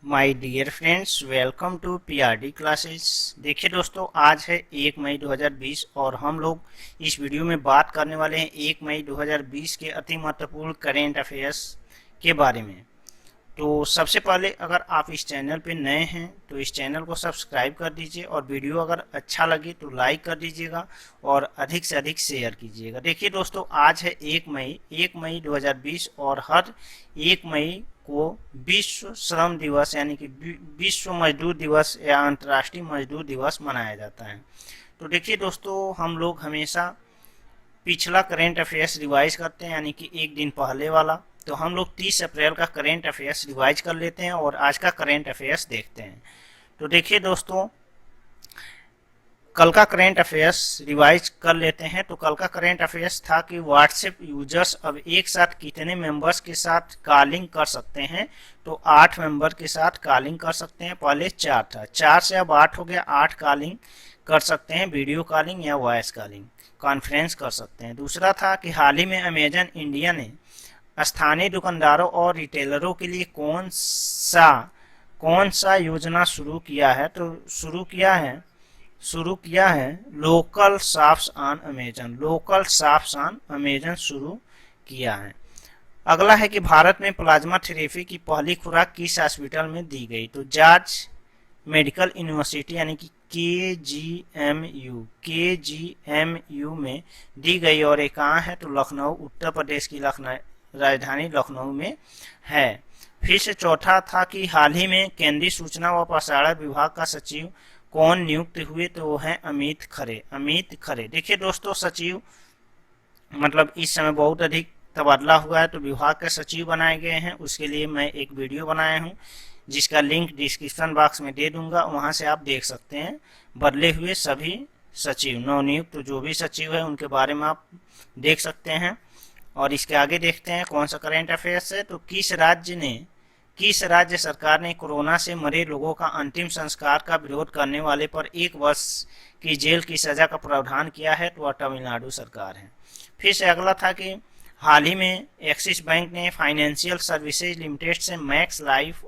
My dear friends, welcome to PRD classes. देखिए दोस्तों, आज है 1 मई 2020 और हम लोग इस वीडियो में बात करने वाले हैं 1 मई 2020 के अति महत्वपूर्ण करेंट अफेयर्स के बारे में। तो सबसे पहले अगर आप इस चैनल पे नए हैं तो इस चैनल को सब्सक्राइब कर दीजिए और वीडियो अगर अच्छा लगे तो लाइक कर दीजिएगा और अधिक से अधिक शेयर कीजिएगा। देखिए दोस्तों, आज है 1 मई 2020 और हर 1 मई को विश्व श्रम दिवस यानी कि विश्व मजदूर दिवस या अंतर्राष्ट्रीय मजदूर दिवस मनाया जाता है। तो देखिए दोस्तों, हम लोग हमेशा पिछला करेंट अफेयर्स रिवाइज करते हैं, यानी कि एक दिन पहले वाला। तो हम लोग 30 अप्रैल का करेंट अफेयर्स रिवाइज कर लेते हैं और आज का करेंट अफेयर्स देखते हैं। तो देखिए दोस्तों, कल का करेंट अफेयर्स रिवाइज कर लेते हैं। तो कल का करेंट अफेयर्स था कि व्हाट्सएप यूजर्स अब एक साथ कितने मेंबर्स के साथ कॉलिंग कर सकते हैं। तो 8 मेंबर के साथ कॉलिंग कर सकते हैं। पहले 4 था, 4 से अब 8 हो गया। 8 कॉलिंग कर सकते हैं, वीडियो कॉलिंग या वॉइस कॉलिंग, कॉन्फ्रेंस कर सकते हैं। दूसरा था कि हाल ही में अमेजन इंडिया ने स्थानीय दुकानदारों और रिटेलरों के लिए कौन सा योजना शुरू किया है। तो शुरू किया है local shops on Amazon. Local shops on Amazon शुरू किया है। अगला है कि भारत में प्लाज्मा थेरेपी की पहली खुराक किस हॉस्पिटल में दी गई। तो जॉर्ज मेडिकल यूनिवर्सिटी यानी कि केजीएमयू में दी गई और ये कहाँ है। तो लखनऊ, उत्तर प्रदेश की राजधानी लखनऊ में है। फिर से चौथा था कि हाल ही में केंद्रीय सूचना व प्रसारण विभाग का सचिव कौन नियुक्त हुए। तो वो है अमित खरे। देखिए दोस्तों, सचिव मतलब इस समय बहुत अधिक तबादला हुआ है, तो विभाग के सचिव बनाए गए हैं। उसके लिए मैं एक वीडियो बनाया हूँ जिसका लिंक डिस्क्रिप्शन बॉक्स में दे दूंगा, वहां से आप देख सकते हैं। बदले हुए सभी सचिव, नवनियुक्त जो भी सचिव है उनके बारे में आप देख सकते हैं। और इसके आगे देखते हैं कौन सा करेंट अफेयर्स है। तो किस राज्य सरकार ने कोरोना से मरे लोगों का अंतिम संस्कार का विरोध करने वाले पर 1 वर्ष की जेल की सजा का प्रावधान किया है। तो वह तमिलनाडु सरकार है। फिर से अगला था कि हाल ही में एक्सिस बैंक ने फाइनेंशियल सर्विसेज लिमिटेड से मैक्स लाइफ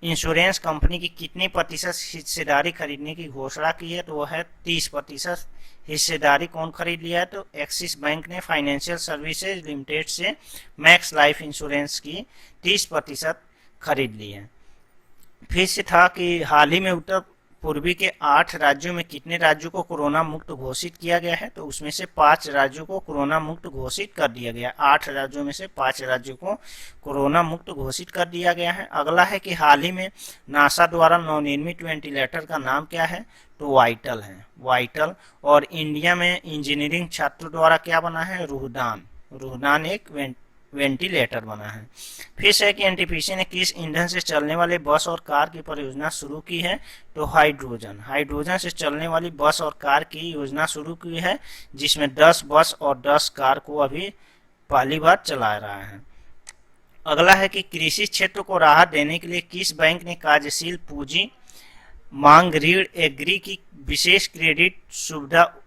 इंश्योरेंस कंपनी की कितनी प्रतिशत हिस्सेदारी खरीदने की घोषणा की है। तो वह है 30% हिस्सेदारी कौन खरीद लिया है। तो एक्सिस बैंक ने फाइनेंशियल सर्विसेज लिमिटेड से मैक्स लाइफ इंश्योरेंस की 30% खरीद ली है। फिर से था कि हाल ही में उत्तर पूर्वी के 8 राज्यों में कितने राज्यों को कोरोना मुक्त घोषित किया गया है। तो उसमें से 5 राज्यों को कोरोना मुक्त घोषित कर दिया गया। 8 राज्यों में से 5 राज्यों को कोरोना मुक्त घोषित कर दिया गया है। अगला है कि हाल ही में नासा द्वारा नवनिर्मित वेंटिलेटर का नाम क्या है। तो वाइटल है, वाइटल। और इंडिया में इंजीनियरिंग छात्रों द्वारा क्या बना है। रूहदान एक वेंटिलेटर बना है। फिर से कि एनटीपीसी ने किस ईंधन से चलने वाले बस और कार की परियोजना शुरू की है। तो हाइड्रोजन से चलने वाली बस और कार की योजना शुरू की है, जिसमें 10 बस और 10 कार को अभी पहली बार चला रहा है। अगला है कि कृषि क्षेत्र को राहत देने के लिए किस बैंक ने कार्यशील पूंजी मांग ऋण एग्री की विशेष क्रेडिट सुविधा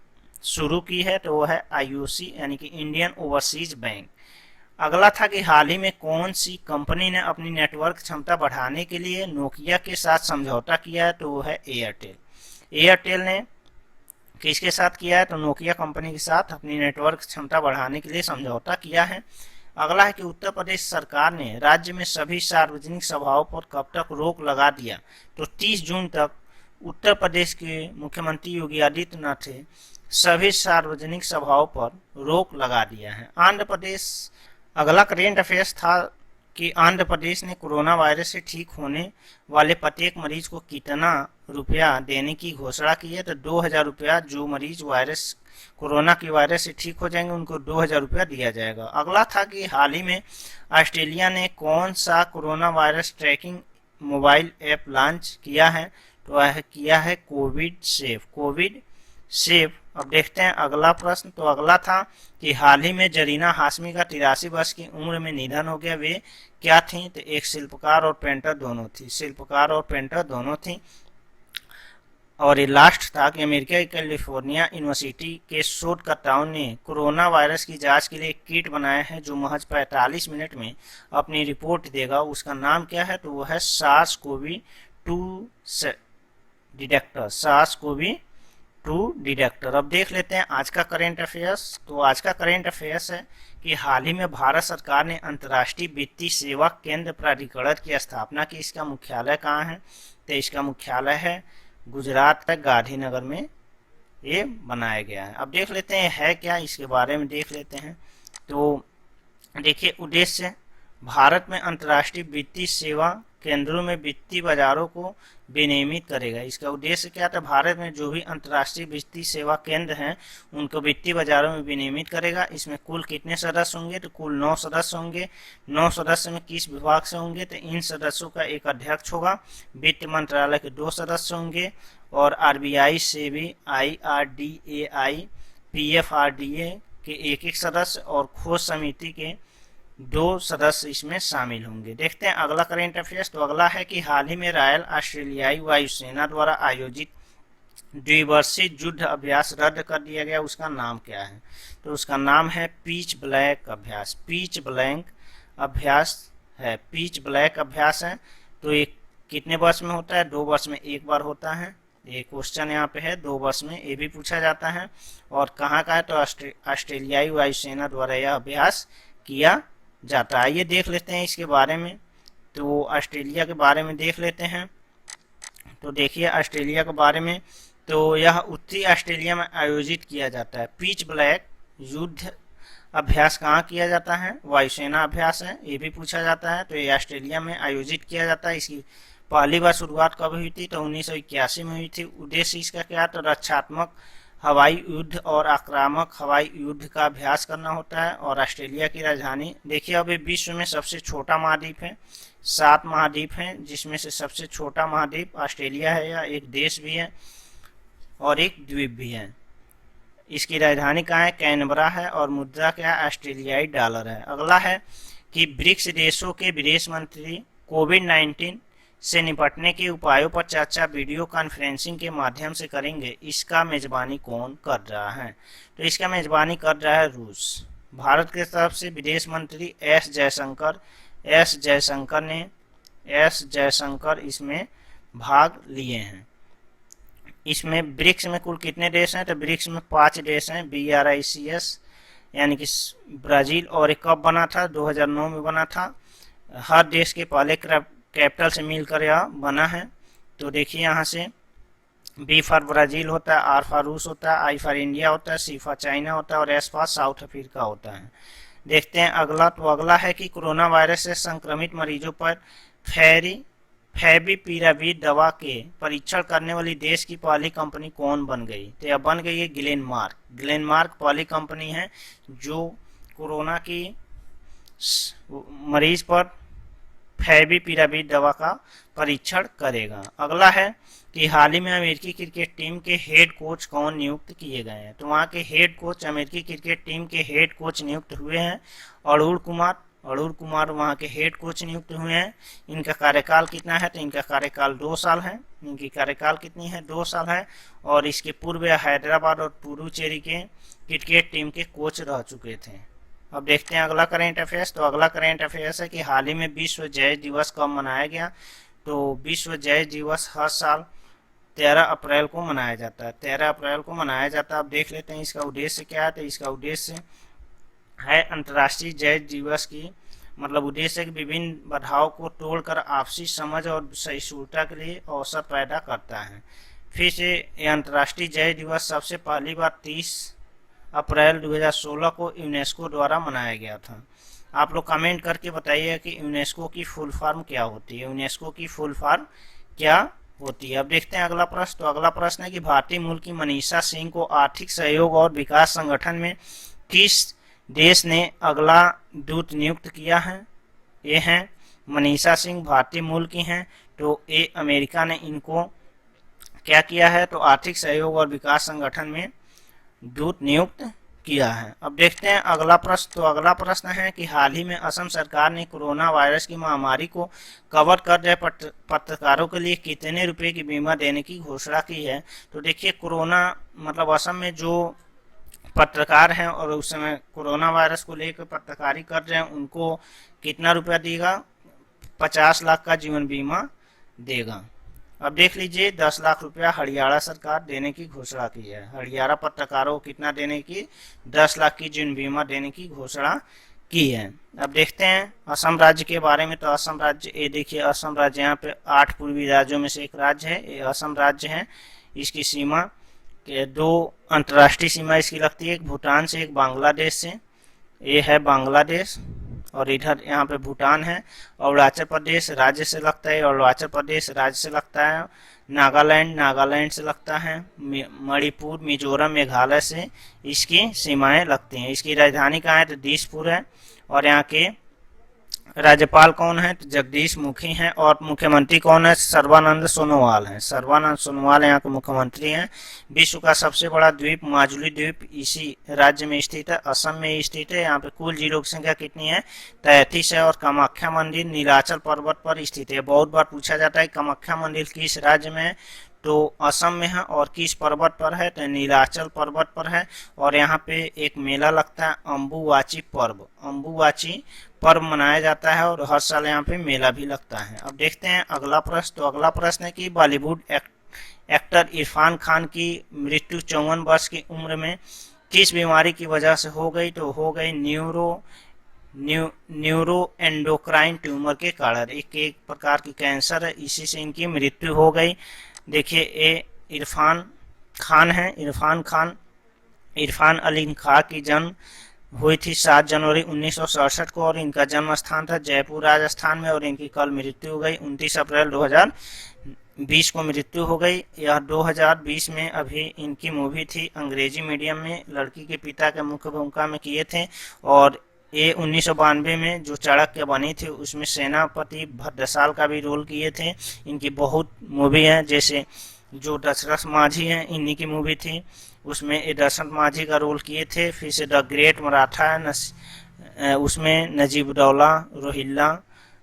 शुरू की है। तो वह है आईओसी यानी कि इंडियन ओवरसीज बैंक। अगला था कि हाल ही में कौन सी कंपनी ने अपनी नेटवर्क क्षमता बढ़ाने के लिए नोकिया के साथ समझौता किया है। तो वो है एयरटेल ने किसके साथ किया है। तो नोकिया कंपनी के साथ अपनी नेटवर्क क्षमता बढ़ाने के लिए समझौता किया है। अगला है कि उत्तर प्रदेश सरकार ने राज्य में सभी सार्वजनिक सभाओं पर कब तक रोक लगा दिया। तो 30 जून तक उत्तर प्रदेश के मुख्यमंत्री योगी आदित्यनाथ ने सभी सार्वजनिक सभाओं पर रोक लगा दिया है। आंध्र प्रदेश, अगला करेंट अफेयर्स था कि आंध्र प्रदेश ने कोरोना वायरस से ठीक होने वाले प्रत्येक मरीज को कितना रुपया देने की घोषणा की है। तो 2000 रुपया। जो मरीज कोरोना की वायरस से ठीक हो जाएंगे उनको 2000 रुपया दिया जाएगा। अगला था कि हाल ही में ऑस्ट्रेलिया ने कौन सा corona virus tracking mobile app launch किया है। तो वह किया है कोविड सेफ। अब देखते हैं अगला प्रश्न। तो अगला था कि हाल ही में जरीना हाशमी का 83 वर्ष की उम्र में निधन हो गया। वे क्या थी। तो एक शिल्पकार और पेंटर दोनों थी। और ये लास्ट था कि अमेरिका की कैलिफोर्निया यूनिवर्सिटी के शोधकर्ताओं ने कोरोना वायरस की जांच के लिए एक किट बनाया है जो महज 45 मिनट में अपनी रिपोर्ट देगा। उसका नाम क्या है? तो वो है SARS-CoV-2 डिटेक्टर, SARS-CoV-2 डिटेक्टर। अब देख लेते हैं आज का करेंट अफेयर्स। तो आज का करेंट अफेयर्स है कि हाल ही में भारत सरकार ने अंतर्राष्ट्रीय वित्तीय सेवा केंद्र प्राधिकरण की स्थापना की। इसका मुख्यालय कहाँ है? तो इसका मुख्यालय है गुजरात का गांधीनगर में ये बनाया गया है। अब देख लेते हैं है क्या, इसके बारे में देख लेते हैं। तो देखिए, उद्देश्य भारत में अंतर्राष्ट्रीय वित्तीय सेवा केंद्रों में वित्तीय बाजारों को विनियमित करेगा। इसका उद्देश्य क्या था? भारत में जो भी अंतर्राष्ट्रीय वित्तीय सेवा केंद्र हैं उनको वित्तीय बाजारों में विनियमित करेगा। इसमें कुल कितने सदस्य होंगे? तो कुल 9 सदस्य होंगे। 9 सदस्य में किस विभाग से होंगे? तो इन सदस्यों का एक अध्यक्ष होगा, वित्त मंत्रालय के 2 सदस्य होंगे और RBI, सेबी, IRDAI, PFRDA के एक सदस्य और खोज समिति के 2 सदस्य इसमें शामिल होंगे। देखते हैं अगला करेंट अफेयर्स। तो अगला है कि हाल ही में रॉयल ऑस्ट्रेलियाई वायुसेना द्वारा आयोजित द्विवर्षीय युद्ध अभ्यास रद्द कर दिया गया। उसका नाम क्या है? तो उसका नाम है पिच ब्लैक अभ्यास। पिच ब्लैक अभ्यास है, पिच ब्लैक अभ्यास है। तो ये कितने वर्ष में होता है? 2 वर्ष में एक बार होता है। ये क्वेश्चन यहाँ पे है, 2 वर्ष में ये भी पूछा जाता है। और कहाँ का है? तो ऑस्ट्रेलियाई वायुसेना द्वारा यह अभ्यास किया जाता है। ये देख लेते हैं इसके बारे में। तो ऑस्ट्रेलिया के बारे में देख लेते हैं। तो देखिए ऑस्ट्रेलिया के बारे में, तो यह उत्तरी ऑस्ट्रेलिया में आयोजित किया जाता है। पिच ब्लैक युद्ध अभ्यास कहाँ किया जाता है? वायुसेना अभ्यास है, ये भी पूछा जाता है। तो ये ऑस्ट्रेलिया में आयोजित किया जाता है। इसकी पहली बार शुरुआत कब हुई थी? तो 1981 में हुई थी। उद्देश्य इसका क्या? तो रक्षात्मक हवाई युद्ध और आक्रामक हवाई युद्ध का अभ्यास करना होता है। और ऑस्ट्रेलिया की राजधानी देखिए, अभी विश्व में सबसे छोटा महाद्वीप है, 7 महाद्वीप हैं जिसमें से सबसे छोटा महाद्वीप ऑस्ट्रेलिया है। यह एक देश भी है और एक द्वीप भी है। इसकी राजधानी कहाँ है? कैनबरा है और मुद्रा क्या है? ऑस्ट्रेलियाई डॉलर है। अगला है कि ब्रिक्स देशों के विदेश मंत्री कोविड-19 से निपटने के उपायों पर चर्चा वीडियो कॉन्फ्रेंसिंग के माध्यम से करेंगे। इसका मेजबानी कौन कर रहा है? तो इसका मेजबानी कर रहा है रूस। भारत की तरफ से विदेश मंत्री एस जयशंकर इसमें भाग लिए हैं। इसमें ब्रिक्स में कुल कितने देश हैं? तो ब्रिक्स में 5 देश हैं, BRICS, यानी कि ब्राजील। और एक कब बना था? 2009 में बना था। हर देश के पहले कैपिटल से मिलकर यह बना है। तो देखिए यहाँ से B फॉर ब्राजील होता है, R फॉर रूस होता है, I फॉर इंडिया होता है, C फॉर चाइना होता है और S फॉर साउथ अफ्रीका होता है। देखते हैं अगला। तो अगला है कि कोरोना वायरस से संक्रमित मरीजों पर फैविपिराविर दवा के परीक्षण करने वाली देश की पहली कंपनी कौन बन गई? तो यह बन गई है ग्लेनमार्क पहली कंपनी है जो कोरोना की मरीज पर फैविपिराविर दवा का परीक्षण करेगा। अगला है कि हाल ही में अमेरिकी क्रिकेट टीम के हेड कोच कौन नियुक्त किए गए हैं? तो वहाँ के हेड कोच, अमेरिकी क्रिकेट टीम के हेड कोच नियुक्त हुए हैं अरुण कुमार वहाँ के हेड कोच नियुक्त हुए हैं। इनका कार्यकाल कितना है? तो इनका कार्यकाल 2 साल है। इनकी कार्यकाल कितनी है? 2 साल है। और इसके पूर्व हैदराबाद और पुडुचेरी के क्रिकेट टीम के कोच रह चुके थे। अब देखते हैं अगला करेंट अफेयर्स। तो अगला करेंट अफेयर्स है कि हाल ही में विश्व जैव दिवस कब मनाया गया? तो विश्व जैव दिवस हर साल 13 अप्रैल को मनाया जाता है। 13 अप्रैल को मनाया जाता है। अब देख लेते हैं इसका उद्देश्य क्या है। तो इसका उद्देश्य है अंतर्राष्ट्रीय जैव दिवस की मतलब उद्देश्य कि विभिन्न बाधाओं को तोड़कर आपसी समझ और सहिष्णुता के लिए अवसर पैदा करता है। फिर से अंतर्राष्ट्रीय जैव दिवस सबसे पहली बार 30 अप्रैल 2016 को यूनेस्को द्वारा मनाया गया था। आप लोग कमेंट करके बताइए कि यूनेस्को की फुल फॉर्म क्या होती है। यूनेस्को की फुल फॉर्म क्या होती है? अब देखते हैं अगला प्रश्न। तो अगला प्रश्न है कि भारतीय मूल की मनीषा सिंह को आर्थिक सहयोग और विकास संगठन में किस देश ने अगला दूत नियुक्त किया है? ये हैं मनीषा सिंह, भारतीय मूल की हैं। तो ये अमेरिका ने इनको क्या किया है? तो आर्थिक सहयोग और विकास संगठन में दूत नियुक्त किया है। अब देखते हैं अगला प्रश्न। तो अगला प्रश्न है कि हाल ही में असम सरकार ने कोरोना वायरस की महामारी को कवर कर रहे पत्रकारों के लिए कितने रुपए की बीमा देने की घोषणा की है। तो देखिए कोरोना मतलब असम में जो पत्रकार हैं और उस समय कोरोना वायरस को लेकर पत्रकारी कर रहे हैं उनको कितना रुपया देगा, 50 लाख का जीवन बीमा देगा। अब देख लीजिए 10 लाख रुपया हरियाणा सरकार देने की घोषणा की है। हरियाणा पत्रकारों को कितना देने की, 10 लाख की जीवन बीमा देने की घोषणा की है। अब देखते हैं असम राज्य के बारे में। तो असम राज्य, ये देखिए असम राज्य यहाँ पे 8 पूर्वी राज्यों में से एक राज्य है, ये असम राज्य है। इसकी सीमा के 2 अंतर्राष्ट्रीय सीमा इसकी लगती है, एक भूटान से एक बांग्लादेश से। ये है बांग्लादेश और इधर यहाँ पे भूटान है। अरुणाचल प्रदेश राज्य से लगता है, अरुणाचल प्रदेश राज्य से लगता है। नागालैंड से लगता है। मणिपुर, मिजोरम, मेघालय से इसकी सीमाएं लगती हैं। इसकी राजधानी कहाँ है, तो दिसपुर है। और यहाँ के राज्यपाल कौन है, तो जगदीश मुखी हैं। और मुख्यमंत्री कौन है, सर्बानंद सोनोवाल हैं। सर्बानंद सोनोवाल यहाँ के मुख्यमंत्री हैं। विश्व का सबसे बड़ा द्वीप माजुली द्वीप इसी राज्य में स्थित है, असम में स्थित है। यहाँ पे कुल जिलों की संख्या कितनी है, 33 है। और कामाख्या मंदिर नीलाचल पर्वत पर स्थित है। बहुत बार पूछा जाता है कामाख्या मंदिर किस राज्य में है, तो असम में है। और किस पर्वत पर है, तो नीलाचल पर्वत पर है। और यहाँ पे एक मेला लगता है अम्बुवाची पर्व, अम्बुवाची पर्व मनाया जाता है और हर साल यहाँ पे मेला भी लगता है। अब देखते हैं अगला प्रश्न। तो अगला प्रश्न है कि बॉलीवुड एक्टर इरफान खान की मृत्यु 54 वर्ष की उम्र में किस बीमारी की वजह से हो गई, तो हो गई न्यूरो एंडोक्राइन ट्यूमर के कारण। एक प्रकार की कैंसर है, इसी से इनकी मृत्यु हो गई। देखिए ये इरफान खान है। इरफान अली खान की जन्म हुई थी 7 जनवरी 1967 को और इनका जन्म स्थान था जयपुर राजस्थान में। और इनकी कल मृत्यु हो गई, 29 अप्रैल 2020 को मृत्यु हो गई। यह 2020 में अभी इनकी मूवी थी अंग्रेजी मीडियम में, लड़की के पिता के मुख्य भूमिका में किए थे। और ये 1992 में जो चाणक्य बनी थी उसमें सेनापति भद्रसाल का भी रोल किए थे। इनकी बहुत मूवी है, जैसे जो दशरथ माझी हैं इन्हीं की मूवी थी, उसमें ये दशरथ माझी का रोल किए थे। फिर से द ग्रेट मराठा है, उसमें नजीबुद्दौला रोहिल्ला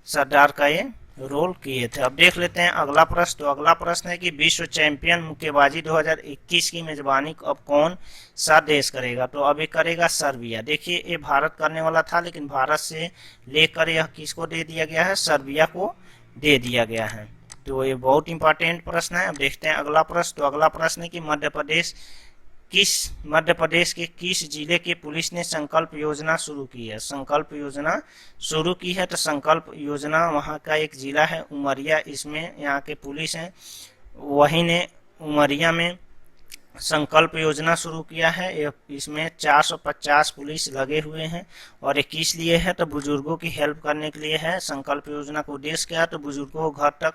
सरदार का ये रोल किए थे। अब देख लेते हैं अगला प्रश्न। तो अगला प्रश्न है कि विश्व चैंपियन मुक्केबाजी 2021 की मेजबानी अब कौन सा देश करेगा, तो अभी करेगा सर्बिया। देखिए ये भारत करने वाला था, लेकिन भारत से लेकर यह किसको दे दिया गया है, सर्बिया को दे दिया गया है। तो ये बहुत इंपॉर्टेंट प्रश्न है। अब देखते हैं अगला प्रश्न। तो अगला प्रश्न है कि मध्य प्रदेश के किस जिले की पुलिस ने संकल्प योजना शुरू की है, संकल्प योजना शुरू की है। तो संकल्प योजना वहाँ का एक जिला है उमरिया, इसमें यहाँ के पुलिस हैं, वही ने उमरिया में संकल्प योजना शुरू किया है। इसमें 450 पुलिस लगे हुए हैं। और ये किस लिए है, तो बुजुर्गों की हेल्प करने के लिए है। संकल्प योजना का उद्देश्य क्या है, तो बुजुर्गों को घर तक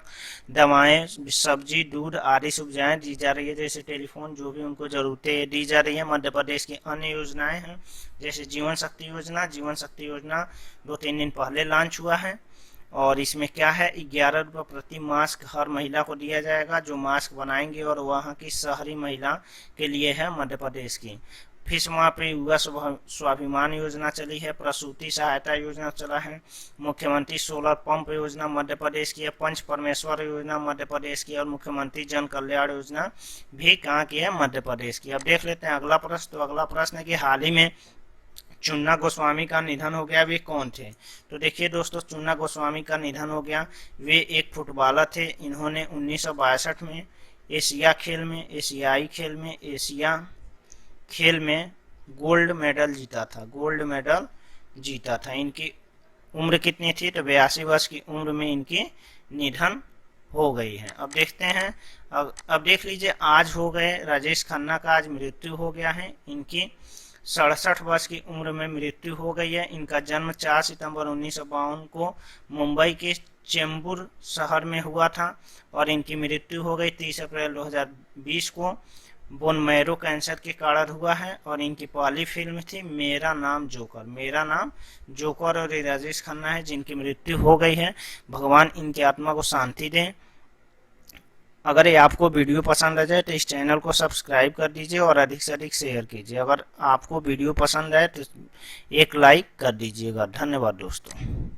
दवाएं, सब्जी, दूध आदि सुविधाएं दी जा रही है, जैसे टेलीफोन, जो भी उनको जरूरतें दी जा रही है। मध्य प्रदेश की अन्य योजनाएं हैं जैसे जीवन शक्ति योजना 2-3 दिन पहले लॉन्च हुआ है। और इसमें क्या है, 11 रुपये प्रति मास्क हर महिला को दिया जाएगा जो मास्क बनाएंगे, और वहाँ की शहरी महिला के लिए है मध्य प्रदेश की। फिर वहाँ पे युवा स्वाभिमान योजना चली है, प्रसूति सहायता योजना चला है, मुख्यमंत्री सोलर पंप योजना मध्य प्रदेश की है, पंच परमेश्वर योजना मध्य प्रदेश की, और मुख्यमंत्री जन कल्याण योजना भी कहाँ की है, मध्य प्रदेश की। अब देख लेते हैं अगला प्रश्न। तो अगला प्रश्न है कि हाल ही में चुन्ना गोस्वामी का निधन हो गया, वे कौन थे। तो देखिए दोस्तों, चुन्ना गोस्वामी का निधन हो गया। वे एक फुटबॉलर थे। इन्होंने 1962 में एशियाई खेल में गोल्ड मेडल जीता था। इनकी उम्र कितनी थी, तो 82 वर्ष की उम्र में इनकी निधन हो गई है। अब देखते हैं, अब देख लीजिए आज हो गए राजेश खन्ना का आज मृत्यु हो गया है। इनकी 67 वर्ष की उम्र में मृत्यु हो गई है। इनका जन्म 4 सितंबर 1952 को मुंबई के चेंबूर शहर में हुआ था और इनकी मृत्यु हो गई 30 अप्रैल 2020 को बोन मैरो कैंसर के कारण हुआ है। और इनकी पहली फिल्म थी मेरा नाम जोकर और ये राजेश खन्ना है जिनकी मृत्यु हो गई है। भगवान इनकी आत्मा को शांति दें। अगर ये आपको वीडियो पसंद आ जाए तो इस चैनल को सब्सक्राइब कर दीजिए और अधिक से अधिक शेयर कीजिए। अगर आपको वीडियो पसंद आए तो एक लाइक कर दीजिएगा। धन्यवाद दोस्तों।